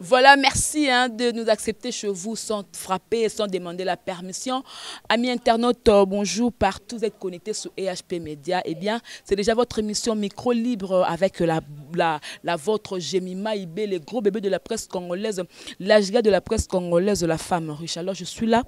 Voilà, merci hein, de nous accepter chez vous sans frapper, sans demander la permission. Amis internautes, bonjour partout, vous êtes connectés sur EHP Média. Eh bien, c'est déjà votre émission Micro Libre avec la vôtre Jemima Ibé, les gros bébés de la presse congolaise, la giga de la presse congolaise, la femme riche. Alors, je suis là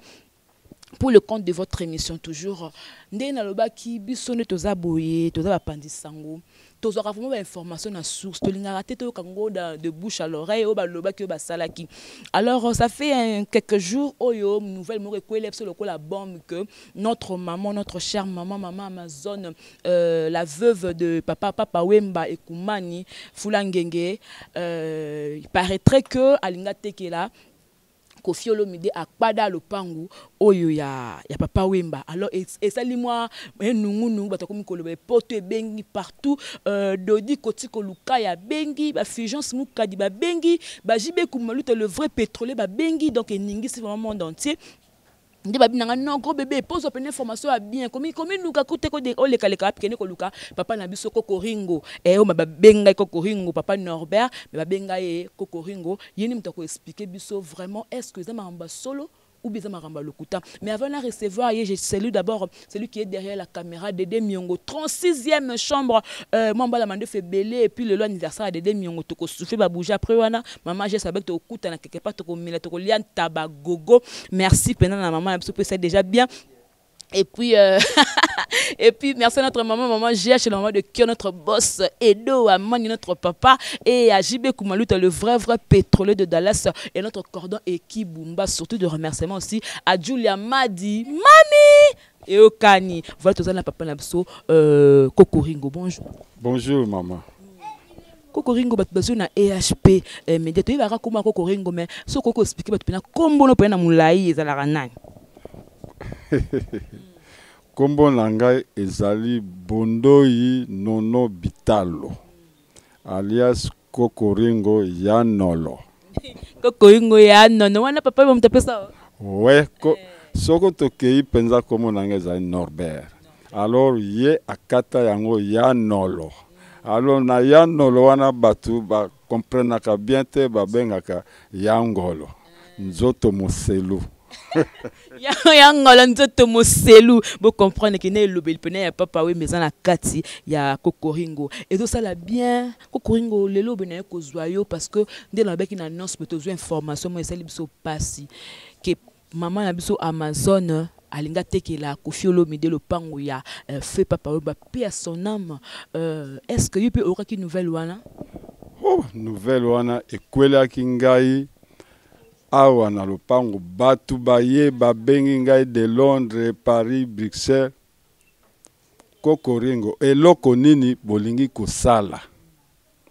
pour le compte de votre émission toujours. Ndé na loba ki bisone toza boye, toza bapandisango. Toza vraiment information na source. To lingara te to kango de bouche à l'oreille o ba loba ki o ba salaki. Alors ça fait quelques jours oyo nouvelle mo rekwele sur le la bombe que notre maman, notre chère maman Amazon, la veuve de papa Wemba Ekumani Fulangenge, il paraîtrait que Alinga Tekela Koffi Olomide akpada lopangu oyo ya papa Wemba. Alors et ça li moi nungu batakomi koloba poto ebengi partout dodi kotiko luka ya bengi ba Fulgence Mukadi ba bengi ba jibe kumaluta le vrai pétrolier ba bengi donc eningi c'est vraiment monde entier. Ndi babi nanga non gros bébé pose open information à bien comme nous ka kote ko de ole kaleka pikene ko luka papa na biso Kokoringo o ba benga Kokoringo papa Norbert mais ba benga Kokoringo yeni mtako expliquer biso vraiment est-ce que ça maramba solo ou bien ça maramba lokuta. Mais avant de recevoir je salue d'abord celui qui est derrière la caméra Dédé Miongo 36e chambre Mamba la mande fait belé et puis le anniversaire de Dédé Miongo toko souffler ba bouger après wana maman j'ai sabek to kuta na quelque part to mila to lian tabagogo. Merci pendant la maman c'est déjà bien. Et puis, et puis, merci à notre maman GH, la maman de Kyo, notre boss, Edo, à Mani, notre papa, et à JB Koumaluta, le vrai pétrolier de Dallas, et notre cordon Ekibumba, surtout de remerciements aussi à Julia Madi, Mami, et Okani. Voilà tout ça, la papa Nabso, Kokoringo, bonjour. Bonjour, maman. Kokoringo batbazo na EHP Média to ibaka kuma Kokoringo mais so koko expliquer batupena kombo no pena mulai ezalaka nani. Kombo nanga ezali Bondoyi Nono Bitalo alias Kokoringo Yanolo. Kokoringo Yanolo wana papa ba mtapesa. Ouais, soko tokei penza kombo nanga ezali Norbert. Alors ye akata yango Yanolo. Alors na Yanolo wana batu ba comprenaka bien te ba bengaka Yangolo. Nzoto moselu. Yangolo nzoto moselu. Vous comprenez que ne lobel pene ya papa we maison na kati ya Kokoringo. Et tout ça là bien Kokoringo lelo bena ko zoyo parce que dès la beki na annonce peut besoin information moi esali biso pasi que maman na biso Amazon alinga tekela Koffi Olomide le pango ya fait papa we ba paix à son âme. Est-ce que you peut aura qui nouvelle wana? Oh, nouvelle wana ekwela kingai awa na lopango batu baye babengi ngai de Londres, Paris, Bruxelles. Kokoringo eloko nini bolingi kosala?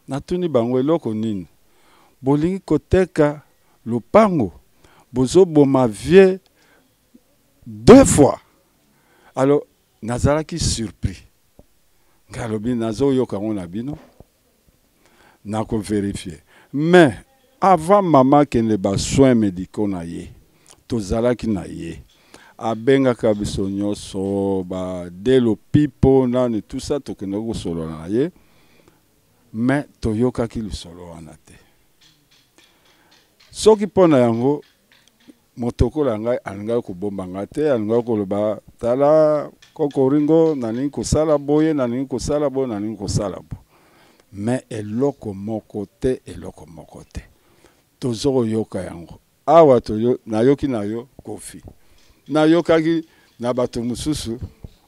Natuni bango eloko nini bolingi koteka lopango bozo boma vie 2 fois. Alors nazalaki surpris ngalobi nazo yoka ngona bino nako vérifier mais avant maman que ne ba soins médicaux na ye tozalaki na ye abenga kabiso nyoso ba delo pipo na tout ça to kende ko solo na ye mais toyoka ki lu solo wana te soki pona yango motoko la ngai alinga ko bomba ngate alinga ko loba tala Kokoringo nani ko sala boye nani ko sala bo nani ko sala bo mais eloko moko te tozoko yoka yango awa toyo nayoki nayo Koffi nayokaki na bato mususu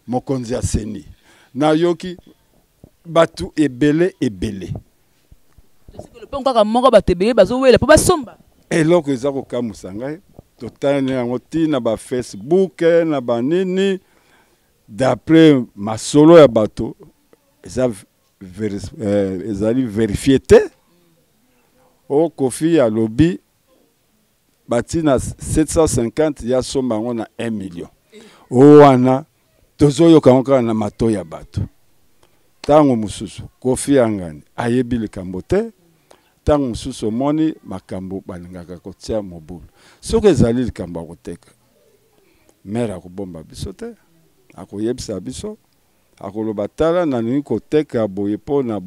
mokonzi ya seni nayoki batu ebele le pont kaka moko bato ebele bazo wela po basomba eloko eza kokamusa ngai totane yango tina ba Facebook na banini d'après masolo ya bato ezali vérifié te. O Koffi ya lobby batina 750 ya somba ngona 1 million. O wana tozoyoka ngoka na mato ya bato. Tango mususu Koffi angani ayebi likambo te. Tango mususu moni makambo balingaka kotia mobulu. Soki ezali likambo koteka. Mera kubomba biso te. Akoyebisa biso. Akoloba tala na nini koteka boyepo na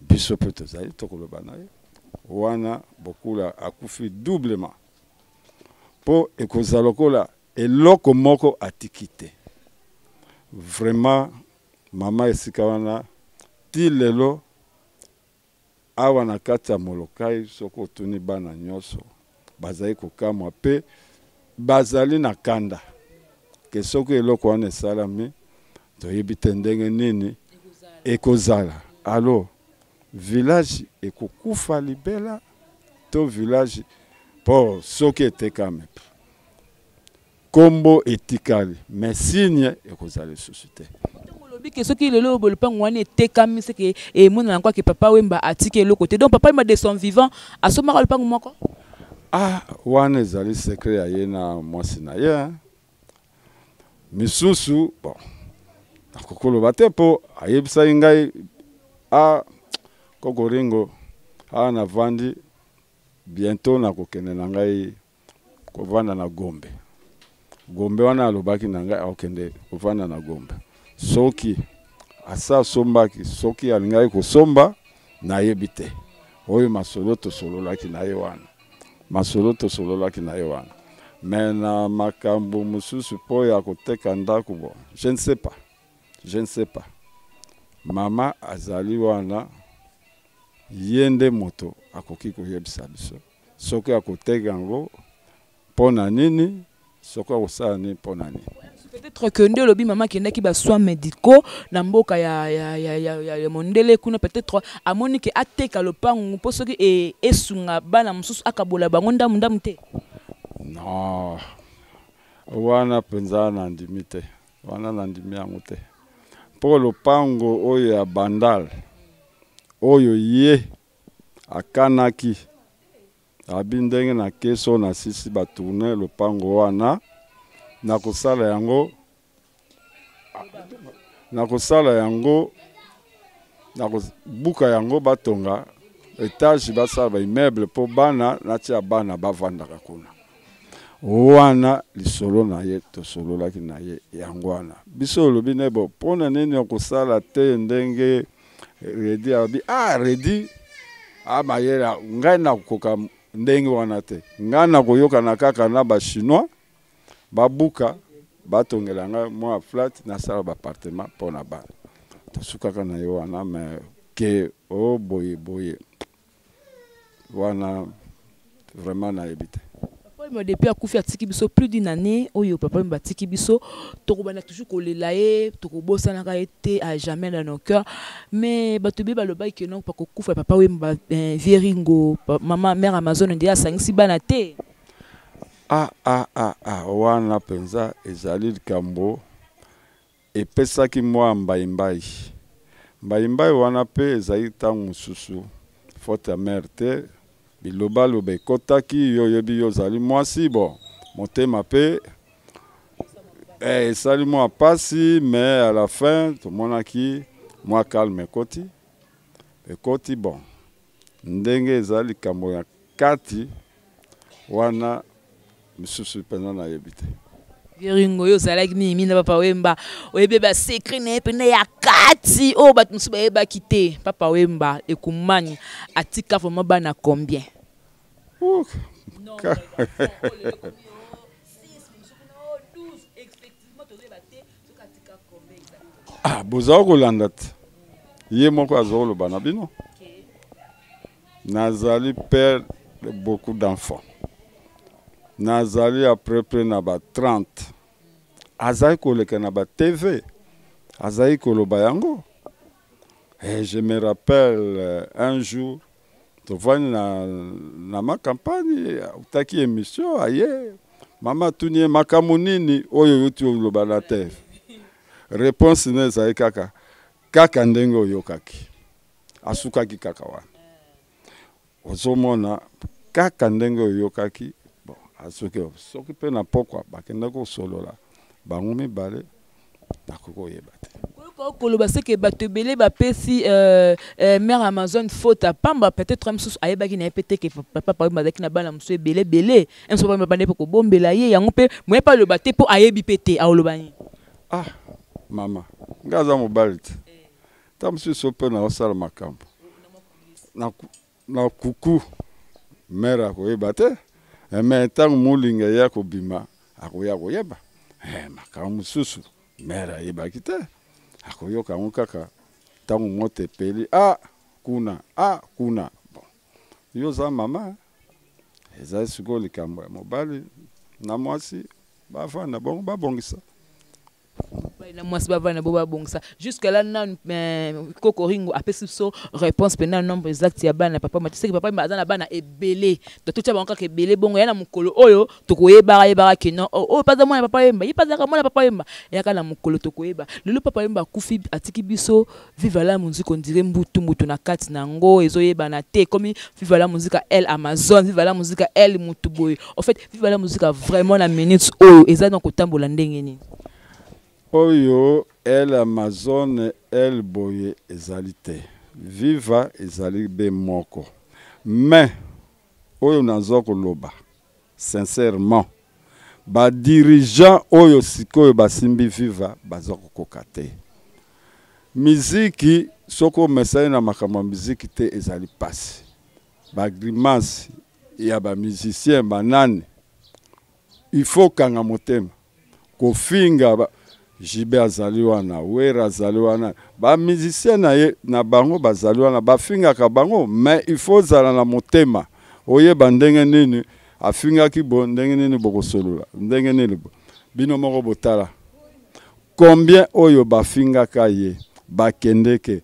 biso pe tozali tokoloba na ye wana bokula akufi doublement po ekozala lokola eloko moko atiki te. Vraiment mama esika wana ti lelo awa na kati ya Molokai soko otuni bana nyonso bazali kokamwa pe bazali na kanda ke soki eloko wana esalami toyebi te ndenge nini ekozala. Alors village ekokufa libela to village po soki etekame kombo etikali mais signe ekozala lisusu te. Que ce qui est le lupango wana etekami c'est que et mona quoi que papa Wemba atiki le côté donc papa il m'a de son vivant à ce moment lupango moko wana ezali secret ya ye na mwasi na ye misusu bon nakokoloba te po ayebisa ngai kokoringo na vandi bientôt nakokende na ngai kovanda na Gombe wana alobaki na ngai akokende kovanda na Gombe soki asa sombaki soki alingai kosomba na yebi te oyo masolo tosololaki na ye wana mais na makambo mususu po ya koteka ndako bon je ne sais pas mama azali wana yende moto akoki koyebisa biso soki akoteka yango pona nini soki akosala nini pona nini. Peut-être que nde lobi maman qui n'a qui ba soins médicaux na mboka ya mondele kuna peut-être amoni ke ateka lopango po soki esunga bana mususu akabola bango ndamu te. Non wana penza na ndimi te wana na ndimi yango te po lopango oyo ya bandal oyo ye akanaki abindenge na keso na sisi batourne lopango wana nakosala yango buka yango batonga etage basala ba immeuble po bana natia bana bavandaka kuna wana lisolo na ye tosololaki na ye yango wana biso lobi nebo pona nini okosala te ndenge redi abi redi mayela ngai nakoka ndenge wana te ngai nakoyoka na kaka na ba chinois babuka batongela nga mwa flat na sala ba appartement pona bana tosukaka na yo wana mais ke boye wana vraiment na ebite. Papa il m'a depuis akufi atiki biso plus d'une année oyo papa il m'a atiki biso tokobana toujours kolela ye tokobosana ka été à jamais dans nos cœurs mais batobi baloba ke non pas kokufa papa Wemba vieringo maman mère Amazon ndia sangisi bana te. Wana penza ezali likambo epesaki mwa mbaimbai wana pe ezali ntango mosusu faute ya mère te biloba loba ekotaki yo yebi yo ozali mwasi bon motema pe esali mwa pasi mais à la fin tomonaki mwa calme ekoti bon ndenge ezali likambo ya kati wana misusu penza na yebite. Vieringo yo zalaki nini na papa Wemba oyebe ba secret na pene ya kati o bat musu ba kite papa Wemba ekumani atika vraiment bana combien? Non. Boza kolanda te ye moko azolo bana bino nazali père de beaucoup d'enfants. Nazali à peu près na ba 30. Azali koleka na ba TV. Azali koloba yango. Et je me rappelle un jour, tu vois na ma campagne, utaki émission aye. Mama tunie makamunini oyo yotu loba na TV. Réponse ne zali kaka ndenge oyokaki. Asukaki kaka wana. Ozomona kaka ndenge oyokaki. Soki pe na pokwa bakenda ko solola bango mibale nakoko yeba te koloba c'est que batebele ba pesi mère Amazon faute pamba peut-être même sous ayebaki na pété que papa pa bazaki na bana musu belé un so ba bande ko bombela ye yango pe moi pas le baté po ayebi pété a olobani mama ngaza mobali te ta musu so pe na osala makambo na kuku mère akoyeba te mais ntango molinga ya kobima akoya koyeba makambo mosusu mère ayebaki te akoyoka yango kaka ntango moto epeli kuna bon yo oza mama ezali sikoyo likambo ya mobali na mwasi bavanda bongo babongisa na mwasi bavanda bo babongisa jusque là na kokoringo apesi so réponse pena nombre exact ya bana papa matise que papa bazana bana ebele to tucha banka ke ebele bongo ya na mukolo oyo tokoyeba ke non pas de moi papa yemba pas de moi papa yemba ya kana mukolo tokoyeba lelo papa yemba kufi atiki biso viva la musique on dirait mbutu na kati nango ezoyeba na te comme viva la musique elle Amazon viva la musique elle mutuboy en fait viva la musique vraiment na minutes oyo eza na kotambola ndenge ni oyo el Amazon el boye ezali te viva ezali be moko mais oyo nazo koloba sincèrement ba dirigeant oyo sikoyo basimbi viva bazo kokoka te miziki soko mesai na makambo miziki te ezali pasi ba grimace ya ba musicien banane il faut kanga motema kofinga Jibe azali wana, Wera azali wana, ba musicien na bango bazali wana, ba finga ka bango, mais il faut zala na motema. Oye bandenge nini, afinga ki bo ndenge nini boko solola, ndenge nini bo. Bino moko botala. Combien oyo ba finga ka ye, ba kendeke,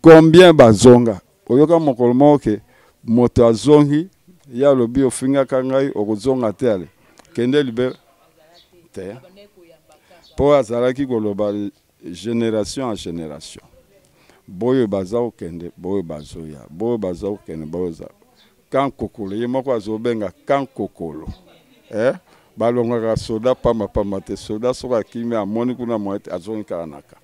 combien ba zonga. Oyoka mokolo moke, moto azongi, ya lobi ofinga ka ngai, okozonga te ale. Kende libe, te. Po azalaki koloba génération en génération boyo bazao kende boyo bazoya boyo bazao kende boza kan kokolo ye moko azobenga kan kokolo balonga soda pamba te soda soka kimi amoni kuna moete azongi kanaka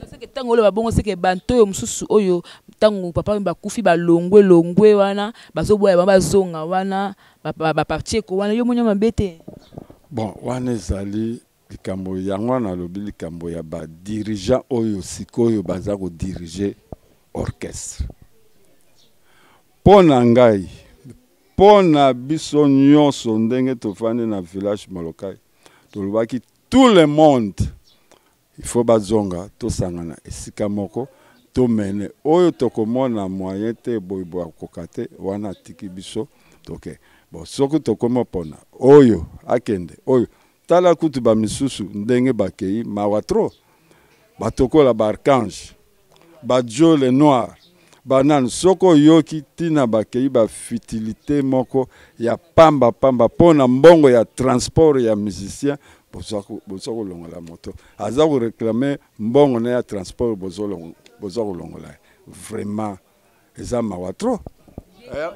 c'est que tango le babongo c'est que banto yo mususu oyo tango papa bakufi balongwe wana bazoboya bazonga wana ba partie ko wana yo munya mabete bon wana ezali likambo yango na lobi likambo ya ba dirigeant oyo sikoyo baza ko diriger orchestre pona ngai pona biso nyonso ndenge tofandi na village Molokai tolobaki tout le monde il faut bazonga to sangana esika moko to mene oyo tokomona moyen te boybo akokate wana tiki biso toke bon soko tokoma pona oyo akende oyo tala kutu ba misusu ndenge bakei mawatro batokola ba archange ba Joe le noir banan soko yoki tina bakei ba futilité moko ya pamba pona mbongo ya transport ya musicien bozako longola moto aza ko réclamer mbongo na ya transport bozako longola vraiment eza mawatro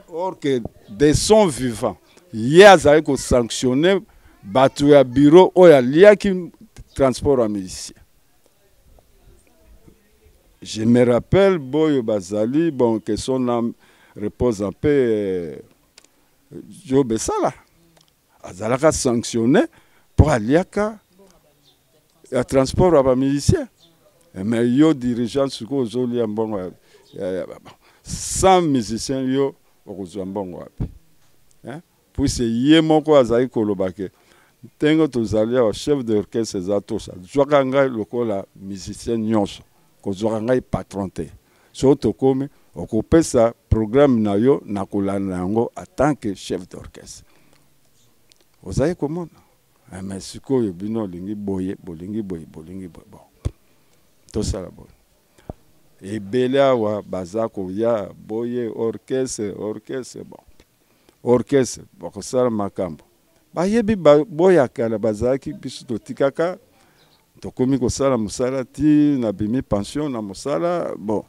or que des sons vivants yazali ko sanctionner batu ya bureau oya liaki transport à musicien. Je me rappelle boyo bazali bon que son âme repose en paix Joe Bessala azalaka sanctionné pour aliaka ya transport à musicien mais yo dirigeant suko zoli ya mbongo sans musicien yo okozwa mbongo wapi puis c'est yemoko azali kolobake tengo tozali au chef d'orchestre zatosha zwaka ngai lokola musicien nyonso kozwaka ngai patron te so tokomi okopesa programme na yo na kolanda yango en tant que chef d'orchestre ozali komona mais sikoyo bino lingi boye bon tosala boye ebele awa baza koya boye orchestre bon orchestre bakosala makambo bayebi boya kala bazaki biso totikaka tokomi kosala musala ti na bimi pension na musala bon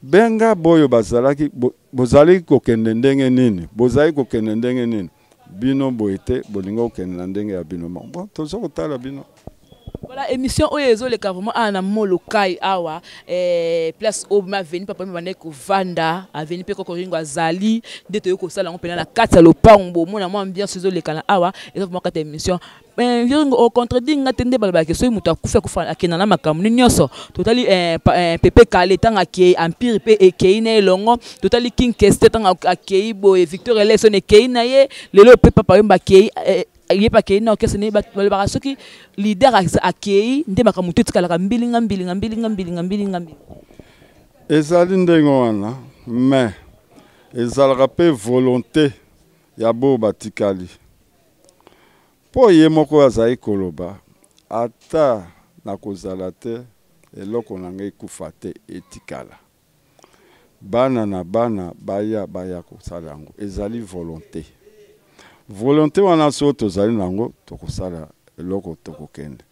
benga boyo bazalaki bozali kokende ndenge nini bozali kokende ndenge nini bino boyete bolinga kokende ndenge ya bino bon tozo kotala bino. Voilà, émission Oyezo le carrément à Molokai awa place au ma veni papa me bande ko vanda aveni pe ko ringo azali de to ko sala on pena na kata lo pambo mona mo ambiance zo le kana awa et donc moi émission au contredit ngatende balbake so muta kufa kufa akena na makamuni nyoso totali pepe kale tanga ke empire pe ekeine longo totali king keste tanga akei bo Victor Election ekeina ye lelo pe papa yomba kei ye pa kei na okese ne ba soki leader akei nde makamutu tikala mbilinga ezali ndengo wana mais ezalaka pe volonté ya bo batikali po ye moko azali koloba ata na kozala te eloko na ngai kufa te etikala bana na bana baya kosala yango ezali volonté wana so tozali nango tokosala eloko tokokende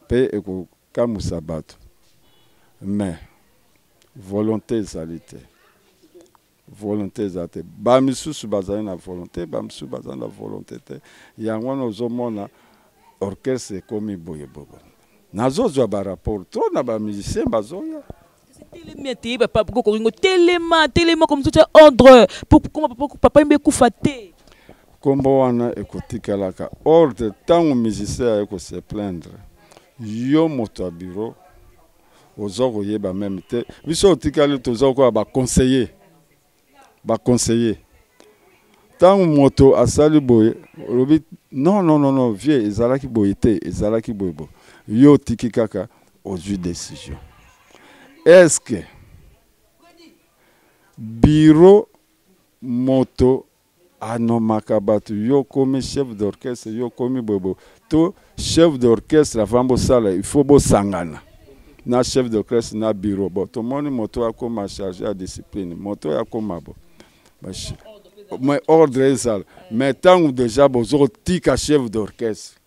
pe ekokamusa bato mais volonté ezali te bamisusu bazali na volonté bamisusu bazali na volonté te yango wana ozomona orchestre ekomi boye nazozwa barapport tro na bamusicien bazoya telema comme tout ordre pour papa mbe kufa te kombo wana ekotikalaka ordre ntango musicien aye kose plaindre yo moto ya bureau ozo koyeba meme te biso otikali toza koya baconseiller ntango moto asali boye olobi non vie ezalaki boye te ezalaki boye bo yo otiki kaka ozwi décision est-ce que bureau moto anomaka bato yo komi chef d'orchestre yo komi bobo to chef d'orchestre avant bosala il faut bosangana na chef d'orchestre na bureau bo to moni moto akoma chargé à discipline moto akoma bo mais ordre ezala mais tangu déjà bozo tika chef d'orchestre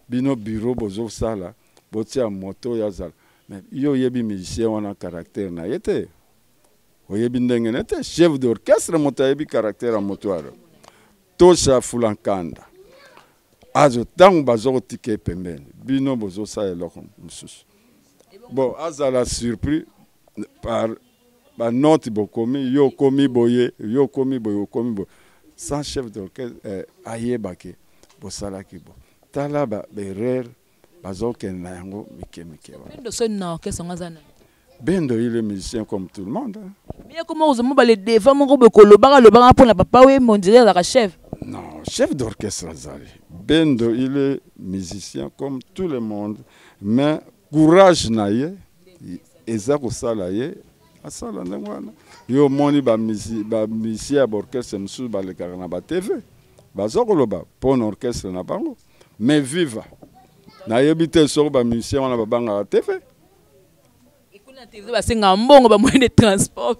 bino bureau bozo sala botia moto yazala mais yo yebi musicien wana caractère na yete oyebi ndenge nete chef d'orchestre moto yebi caractère motoaro tosha fulankanda azo tangu bazo tike pembeni bino bozo sa eloko mususu bon azala surpris par ba note bokomi yo komi boye sans chef d'orchestre ayebake bosalaki bo tala ba berer bazo kenna yango mike bendo so na orchestre ngazana bendo il est musicien comme tout le monde mais comment vous me les devant mon robe koloba pour la papa oui mon dirait la chef non chef d'orchestre azali bendo il est musicien comme tout le monde mais courage na ye eza kosala ye asala ndengwana yo moni ba musicien orchestre musu ba le na ba TV bazo koloba pour orchestre na bango mais viva na yebite so ba musicien wana ba banga TV ekuna TV ba senga mbongo ba moyen de transport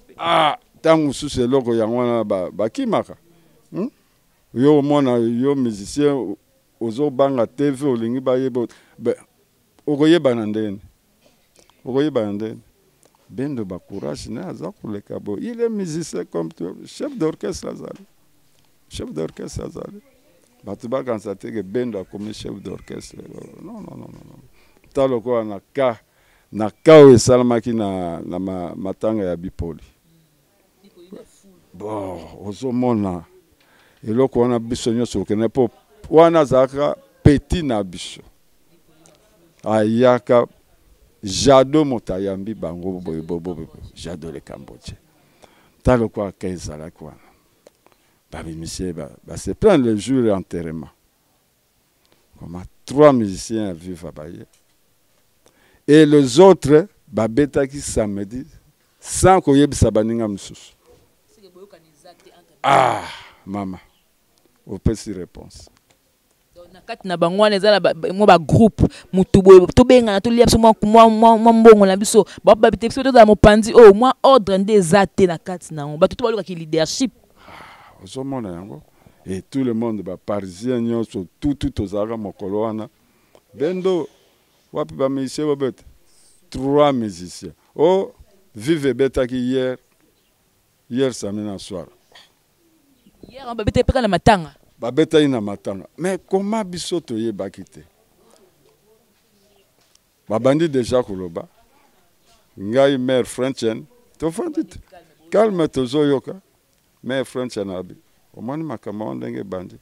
tangu susu eloko yango wana ba kimaka yo mona yo musicien ozo banga TV olingi ba yebo okoyeba na ndene bendo ba courage na aza koleka bo il est musicien comme toi chef d'orchestre azali batu bakanisa te ke bendo akomi chef d'orchestre non talo ko na ka o esalamaki na matanga ya bipoli bon ozomona eloko wana biso nyonso okene po wana zaka petit na biso ayaka jado motayambi bango bobo jado le Cambodge talo kwa kaizala kwa babi monsieur se prend le jour d'enterrement comme 3 musiciens vivent à Baye et les autres babeta qui samedi sans koyebisa baninga mususu mama opesi réponse nakati na bangwana ezala mo ba groupe mutu boye to benga na to lia biso mwa mbongo na biso ba babite biso to za mopanzi mwa ordre nde ezate na kati nango bato to baluka ki leadership ozomona yango et tout le monde ba parisien nyonso tout ozala mokolo wana bendo wapi ba musicien babete 3 musiciens vive betaki hier samedi soir hier on babete peka na matanga babeta ina matanga mais comment biso toyebaki te babandi déjà koloba ngai mère Frenchen to fandit calme tozoyoka mère Frenchen abi omoni makambo ndenge bandi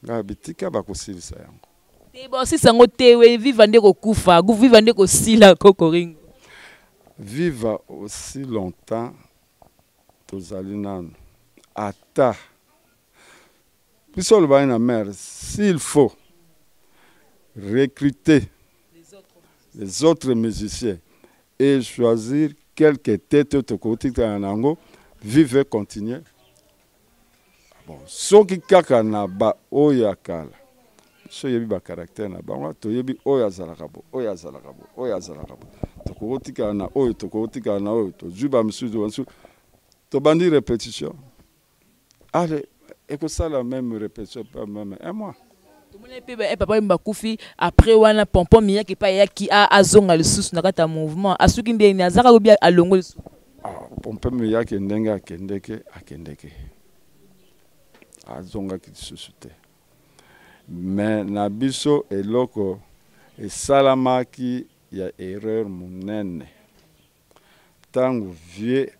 ngai bitika bakosilisa yango Si sango tewe viva ndeko kufa, viva ndeko sila Kokoringo. Viva aussi longtemps tozali nanu. Ata. Puisque le bain à mer, s'il faut recruter les autres musiciens et choisir quelques têtes de côté en ango, vivre continuer. Bon, ce qui kaka na ba oyakala. So yebi ba caractère na ba to yebi oya zalakabo oya zalakabo oya zalakabo to kotika na oyo to kotika na oyo to juba msuzu wansu to bandi répétition. Allez, et que ça la même répétition pas même un mois. To mona pe ba papa mbakufi après wana pompon miya ki pa ya ki a azonga le sous na kata mouvement asuki mbe ni azaka obi alongo le sous. Ah, pompon miya ki ndenga akendeke. Azonga ki susute. Mais na biso eloko e salamaki ya erreur munene. Tangu vie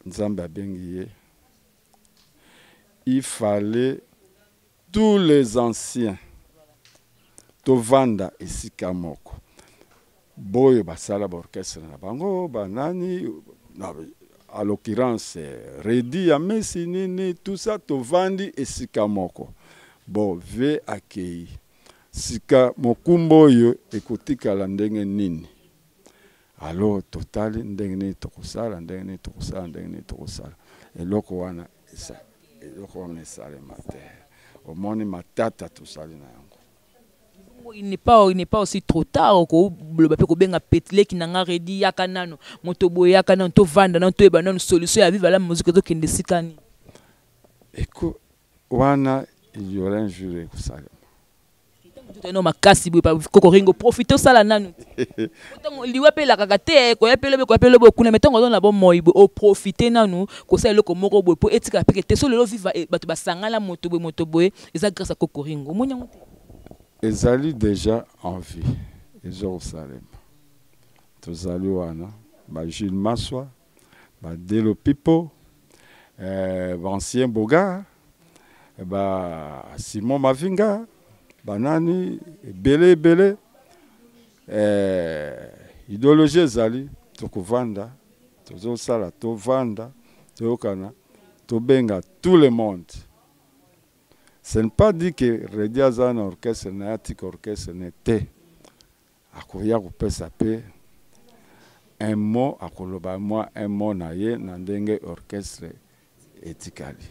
nzambe abengi ye. Il fallait tous les anciens tovanda esika moko. Boyo basala ba orchestre na bango banani à l'occurrence Redi ya Messi nini tout ça tovandi esika moko. Bon, ve akei. Sika mokumbo yo ekotikala ndenge nini. Alors totali ndenge nini tokosala ndenge nini tokosala ndenge nini tokosala. Eloko wana esa eloko wana esale mater. Au moni matata tosali na yango. Il n'est pas aussi trop tard ko le bape ko benga petle ki nanga Redi yakanano motobo yakanano to vanda na to eba na solution ya vivre la musique to kende sikani. Eko wana il y aura un jour que ça. Non makasi boy pa Kokoringo profiter sala nanu. Otango liwa pe la kakate ko yapele bo kuna metongo don la bon moyibo o profiter nanu ko sa eloko moko boy po etika pe te so lelo viva bato basangala moto boy eza grâce à Kokoringo. Monyango te. Ezali déjà en vie. Jérusalem. Tozali wana ba Gilles Maswa, ba Delo Pipo, ancien Boga. Ba Simon Mavinga banani belé idéologie ezali tokovanda tozosala tovanda toyokana tobenga tout le monde. Ce n'est pas dit que Redi aza na orchestre na yatika orchestre n'était akoya kopesa pe un mot akoloba moi un mot na ye na ndenge orchestre etikali.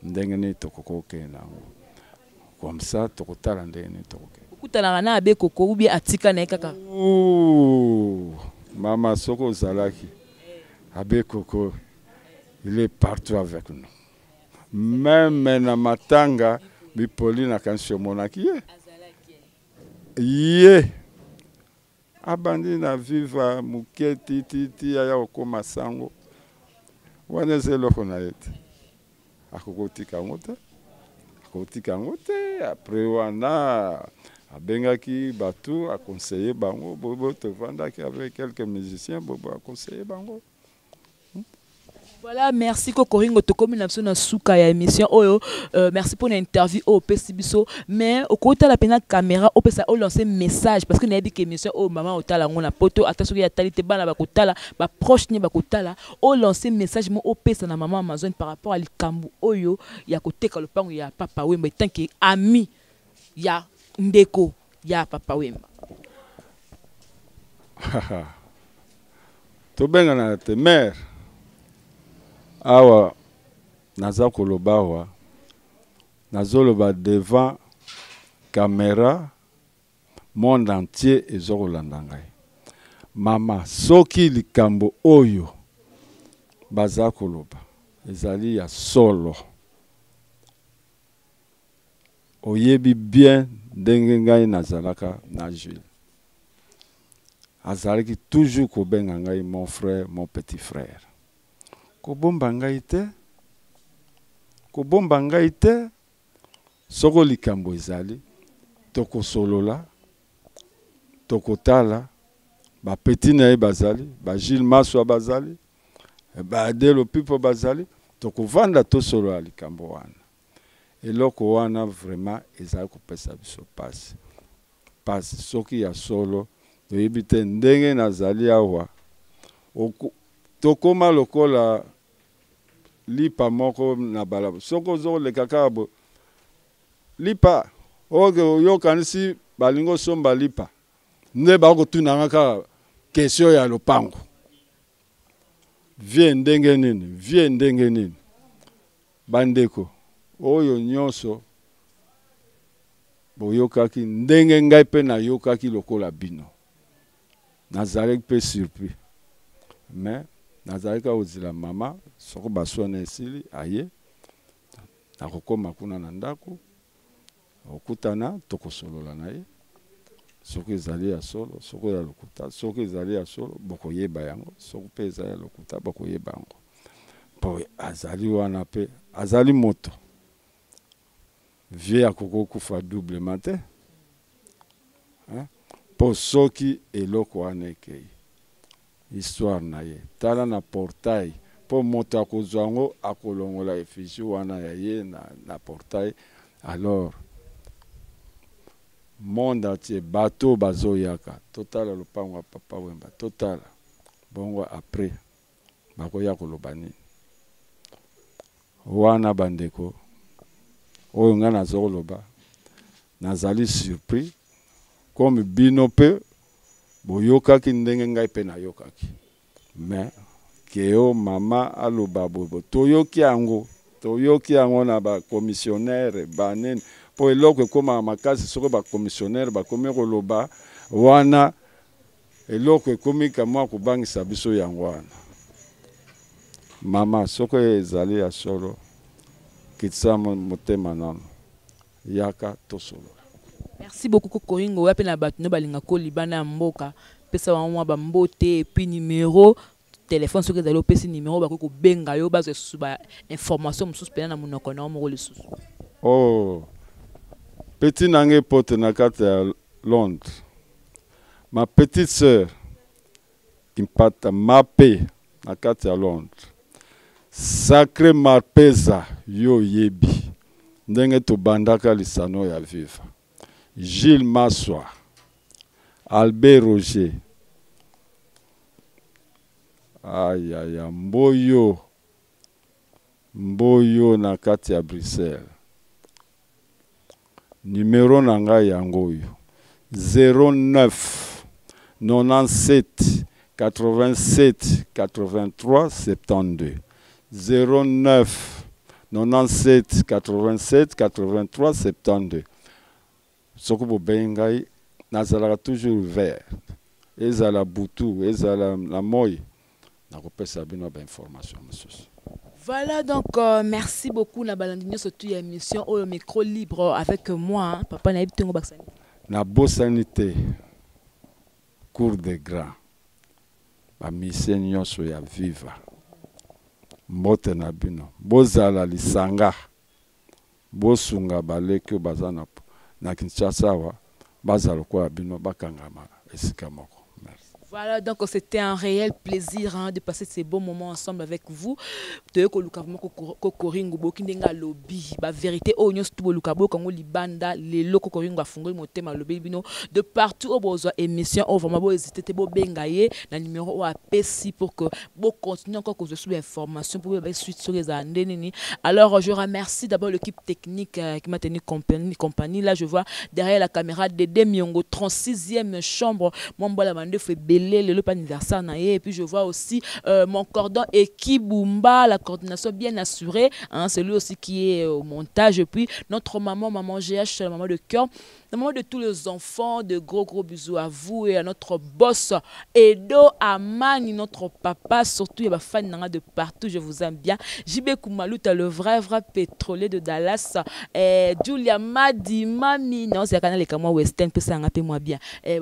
Ndenge tokoko nango comme ça tokotala ndenge tokoke okutala na abe koko ubi atika na kaka mama soko zalaki abe koko il est partout avec nous même na matanga bipoli na kanso monaki ye abandi na viva muketi titi ya okoma sango wana zeloko na yete akokotika ngote après wana abengaki batu a conseiller bango bobo te vandaki avec quelques musiciens bobo a conseiller bango. Voilà, merci Kokoringo to comme na suka ya émission oyo merci pour l'interview au Pesibiso mais au côté la pena caméra au pesa au lancer message parce que na bi que émission au maman otala ngona poto attention ya talite bana ba kotala ba proche ni ba kotala au lancer message mo au pesa na maman Amazon par rapport à likambu oyo ya koteka lopango ya papa Wemba tant que ami ya ndeko ya papa Wemba. To benga na te mère awa naza koloba nazoloba devant caméra monde entier ezokolanda ngai mama soki likambo oyo baza koloba ezali ya solo oyebi bien ndenge ngai nazalaka na Jules azalaki toujours kobenga ngai mon frère mon petit frère kobomba ngai te soko likambo ezali tokosolola tokotala ba petit na ye bazali ba Gilles Maswa bazali ba Delo Pipo bazali tokovanda tosolola likambo wana eloko wana vraiment ezali kopesa biso pasi pasi soki ya solo toyebi te ndenge nazali awa tokoma lokola lipa moko na balaba soko ozoleka kaka lipa oyokanisi balingo somba lipa nde bakotunanga kaka kesio ya lopango vie ndenge nini bandeko oyo nyonso boyokaki ndenge ngai pe nayokaki lokola bino nazalaki pe surpris mais nazalaki kozila mama soko baswana esili aye nakokoma kuna na ndako okutana tokosolola na ye soki ezali ya solo soki ya lokuta soki ezali ya solo bokoyeba yango soki pe ezali ya lokuta bokoyeba yango po azali wana pe azali moto vie akoko kufa doublement te po soki eloko wana ekei histoire na ye tala na portail po moto akozwa yango akolongola effigie wana ya ye na portail alors monde entier bateau bazoyaka totala lopango ya papa Wemba totala bongo après bakoya koloba nini wana bandeko oyo nga nazoloba nazali surpris comme bino pe boyokaki ndenge ngai pe nayokaki mais keo mama aloba bobo toyoki yango na ba commissionnaire banene po eloko ekoma makasi soko ba commissionnaire bakomi koloba wana eloko ekomi kamwa kobangisa biso yango wana mama soko ezali ya solo kitisa motema nano yaka tosolola. Merci beaucoup Kokoringo ya pe na bato no balinga ko libana ya mboka pesa wa ba mbote et puis numéro téléphone soki ezali opesi numéro bakoki kobenga yo bazwa susu ba information mosusu pena na monoko na moko lisusu. Oh petit nange pote na kati ya Londres ma petite sœur Kimpata Mape na kati ya Londres Sacré Marpeza yo yebi ndenge tobandaka lisano ya viva Gilles Maswa Albert Roger aya mboyo na kati ya Bruxelles numéro na ngai yango oyo 09 97 87 83 72 09 97 87 83 72 soko bobengai nazalaka toujours vert ezala butu ezala la moi nakopesa bino ba information mosusu. Voilà donc merci beaucoup na balandinyo surtout ya émission au micro libre avec moi hein, papa na bitongo baksani na bosanité cour de grand ba mission nyonso ya viva mbote na bino bozala lisanga bosunga baleke bazana na Kinshasa wa bazala kwa bino bakangama esika moko. Merci. Voilà, donc c'était un réel plaisir hein, de passer ces bons moments ensemble avec vous. De Kokoringo bokindenga lobby, ba vérité o nyos tubo lukabo kango libanda les loko Kokoringo afungoli motema lobby bino de partout au besoin émission au vraiment bo hésiter te bo bengaye na numéro o apesi pour que bo continuer encore que je suis information pour ba suite sur les années. Alors je remercie d'abord l'équipe technique qui m'a tenu compagnie. Là je vois derrière la caméra Dédé Miongo 36e chambre Mombola Mande fait le anniversaire et puis je vois aussi mon cordon et Kibumba, la coordination bien assurée, hein, c'est lui aussi qui est au montage et puis notre maman GH, la maman de cœur, la maman de tous les enfants, de gros bisous à vous et à notre boss Edo Amani, notre papa, surtout il y a des fans de partout, je vous aime bien. JB Koumalouta, le vrai pétrolier de Dallas, Julia Madi, Mami, non c'est un canal comme moi Western, peut ça moi bien,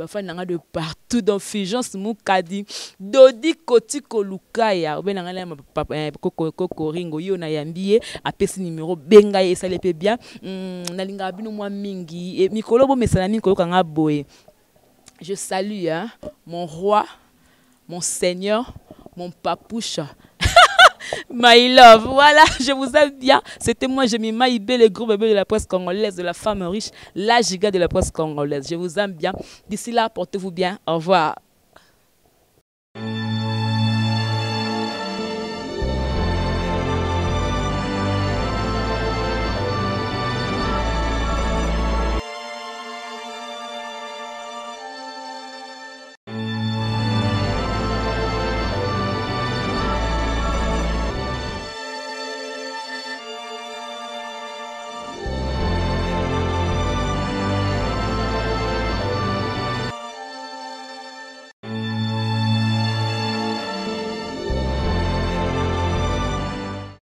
fans de partout dans Fijance Mukadi, Dodi Koti Kolukaya, Benangala papa Kokoringo yo na yambie, apesi numéro benga et ça le fait bien, nalinga bino moi mingi et Mikolo bo mesalami ko kanga boye. Je salue hein, mon roi, mon seigneur, mon papouche. My love, voilà, je vous aime bien. C'était moi, Jemima Ibé, le gros bébé de la presse congolaise, de la femme riche, la giga de la presse congolaise. Je vous aime bien. D'ici là, portez-vous bien. Au revoir.